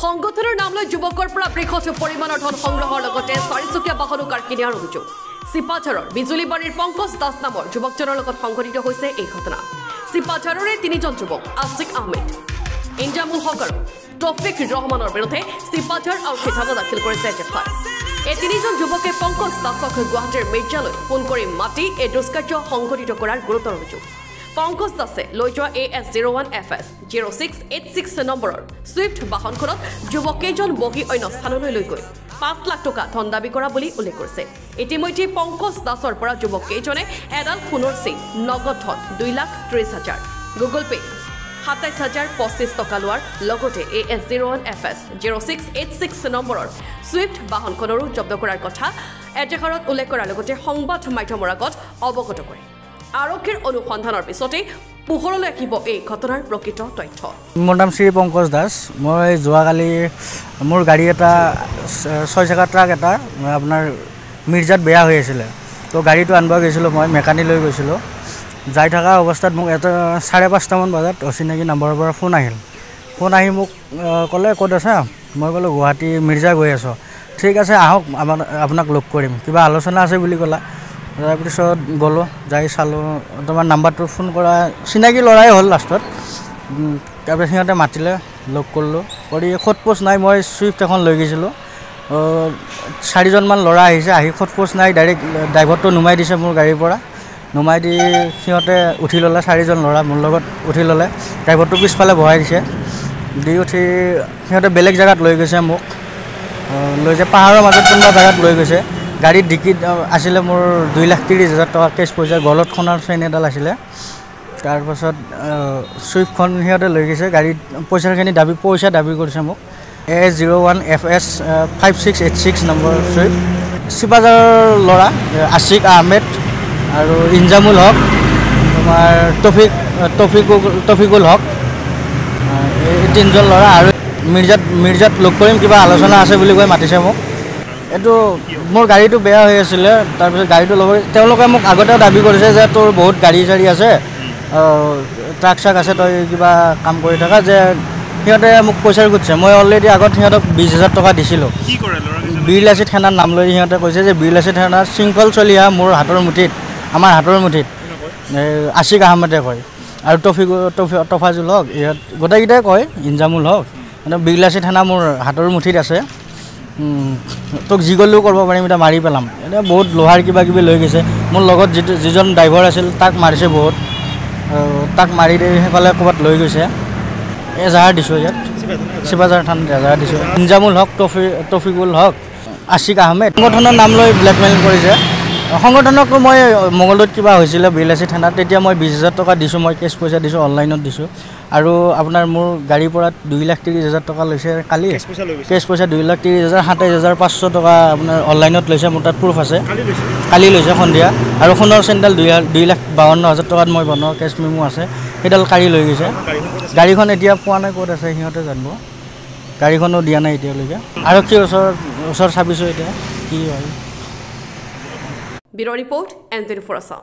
সংগঠনৰ নাম লৈ যুৱকৰ পৰা বৃহৎ পৰিমাণৰ ধন সংগ্ৰহৰ লগতে চাৰিচকীয়া বাহনো কাঢ়ি নিয়াৰ অভিযোগ চিপাঝাৰৰ বিজুলীবাৰীৰ পংকজ দাস নামৰ যুৱকজনৰ লগত সংঘটিত হৈছে এই ঘটনা চিপাঝাৰৰে তিনিজন যুৱক আছিক আহমেদ ইনজামুল হক আৰু তৌফিক ৰহমানৰ বিৰুদ্ধে চিপাঝাৰ আৰক্ষীয়ে ধাৰা দাখিল কৰিছে এফআইআৰ এই তিনিজন যুৱকে পংকজ দাসক গুৱাহাটীৰ মিৰ্জালৈ ফোন কৰি মাতি এই দুষ্কাৰ্য সংঘটিত কৰাৰ গুৰুতৰ অভিযোগ পংকজ দাসে লৈ যোৱা AS01FS 0686 নম্বৰৰ সুইফ্ট বাহনখনত যুৱকেইজন বহি অন্য স্থানলৈ লৈ গৈ 5 লাখ টকা ধন দাবী কৰা বুলি উল্লেখ কৰিছে ইতিমধ্যে পংকজ দাসৰ পৰা যুৱকেইজনে এডাল সোণৰ চেইন নগদ ধন 2,30,000 গুগল পে 27,025 টকা লোৱাৰ লগতে AS01FS 0686 নম্বৰৰ সুইফ্ট বাহনখনৰো জব্দ কৰাৰ কথা এজাহাৰত উল্লেখ কৰাৰ লগতে সংবাদ মাধ্যমৰ আগত অৱগত কৰে আৰক্ষীৰ অনুসন্ধানৰ পিছতে পোহৰলৈ আহিব এই ঘটনাৰ প্ৰকৃত তথ্য মোৰ নাম শ্ৰী পংকজ দাস মই যোৱাকালি মোৰ গাড়ী এটা 6 চকা ট্ৰাক এটা আপোনাৰ মিৰ্জাত বেয়া হৈ আছিল তো গাড়ীটো আনব গৈছিলোঁ মই মেকানিক লৈ গৈছিলোঁ যাই থকা অৱস্থাত মোক এটা 5:30 মান বজাত অচিনাকি নম্বৰৰ পৰা ফোন আহি মোক ক'লে ক'ত আছা মই ক'লো গুৱাহাটী মিৰ্জা গৈ আছোঁ ঠিক আছে আহক আপোনাক লগ কৰিম কিবা আলোচনা আছে বুলি ক'লা তাৰপিছত গ'লোঁ যাই চালোঁ তোমাৰ নাম্বাৰটো ফোন কৰা চিনাকি ল'ৰাই হ'ল লাষ্টত তাৰপিছত সিহঁতে মাতিলে লগ কৰিলোঁ কৰি খোজপোছ নাই মই চুইফ্ট এখন লৈ গৈছিলোঁ 4জনমান ল'ৰা আহিছে আহি খোজপোছ নাই ডাইৰেক্ট ড্ৰাইভাৰটো নুমাই দিছে মোৰ গাড়ীৰ পৰা নুমাই দি সিহঁতে উঠি ল'লে 4জন ল'ৰা মোৰ লগত উঠি ল'লে ড্ৰাইভাৰটো পিছফালে বহাই দিছে দি উঠি সিহঁতে বেলেগ জেগাত লৈ গৈছে মোক লৈ যায় পাহাৰৰ মাজত কোনোবা জেগাত লৈ গৈছে গাড়ীত ডিকিত আছিলে মোৰ 2,30,000 টকা কেছ পইচা গলত খনাৰ চেইন এডাল আছিলে তাৰপাছত চুইফ্টখন সিহঁতে লৈ গৈছে গাড়ীত পইচা দাবী কৰিছে মোক AS01FS 5686 নম্বৰ চুইফ্ট চিপাঝাৰৰ ল'ৰা আছিক আহমেদ আৰু ইনজামুল হক তোমাৰ তৌফিকুল হক এই তিনিজন ল'ৰা আৰু মিৰ্জাত লগ কৰিম কিবা আলোচনা আছে বুলি কৈ মাতিছে মোক এইটো মোৰ গাড়ীটো বেয়া হৈ আছিলে তাৰপিছত গাড়ীটো ল'ব তেওঁলোকে মোক আগতেও দাবী কৰিছে যে তোৰ বহুত গাড়ী চাৰি আছে ট্ৰাক চাক আছে তই কিবা কাম কৰি থাকা যে সিহঁতে মোক পইচাৰ খুজিছে মই অলৰেডি আগত সিহঁতক 20,000 টকা দিছিলোঁ বিৰলাচি থানাৰ নাম লৈ সিহঁতে কৈছে যে বিৰলাচি থানাৰ শৃংখল চলিহা মোৰ আমাৰ হাতৰ মুঠিত আছিক আহমেদে কয় আৰু তফাজুল হক ইহঁত গোটেইকেইটাই কয় ইনজামুল হক বিৰলাচি থানা মোৰ হাতৰ মুঠিত আছে তোক যি গ'লেও কৰিব পাৰিম এতিয়া মাৰি পেলাম এতিয়া বহুত লোহাৰ কিবা কিবি লৈ গৈছে মোৰ লগত যিজন ড্ৰাইভাৰ আছিল তাক মাৰিছে বহুত তাক মাৰি দি সেইফালে ক'ৰবাত লৈ গৈছে এজাহাৰ দিছোঁ ইয়াত চিপাঝাৰ থানাত এজাহাৰ দিছোঁ ইনজামুল হক তৌফিকুল হক আছিক আহমেদ সংগঠনৰ নাম লৈ ব্লেকমেইল কৰিছে সংগঠনকো মই মংগলদৈত কিবা হৈছিলে বিৰলাচি থানাত তেতিয়া মই 20,000 টকা দিছোঁ মই কেছ পইচা দিছোঁ অনলাইনত দিছোঁ আৰু আপোনাৰ মোৰ গাড়ীৰ পৰা 2,30,000 টকা লৈছে কালি কেছ পইচা 2,30,000 27,500 টকা আপোনাৰ অনলাইনত লৈছে মোৰ তাত প্ৰুফ আছে কালি লৈছে সন্ধিয়া আৰু সোণৰ চেইনডাল 2,52,000 টকাত মই বনোৱা কেছ মেমো আছে সেইডাল কালি লৈ গৈছে গাড়ীখন এতিয়া পোৱা নাই ক'ত আছে সিহঁতে জানিব গাড়ীখনো দিয়া নাই এতিয়ালৈকে আৰক্ষীৰ ওচৰত চাবিছোঁ এতিয়া কি হয় Bureau Report and 24 Assam.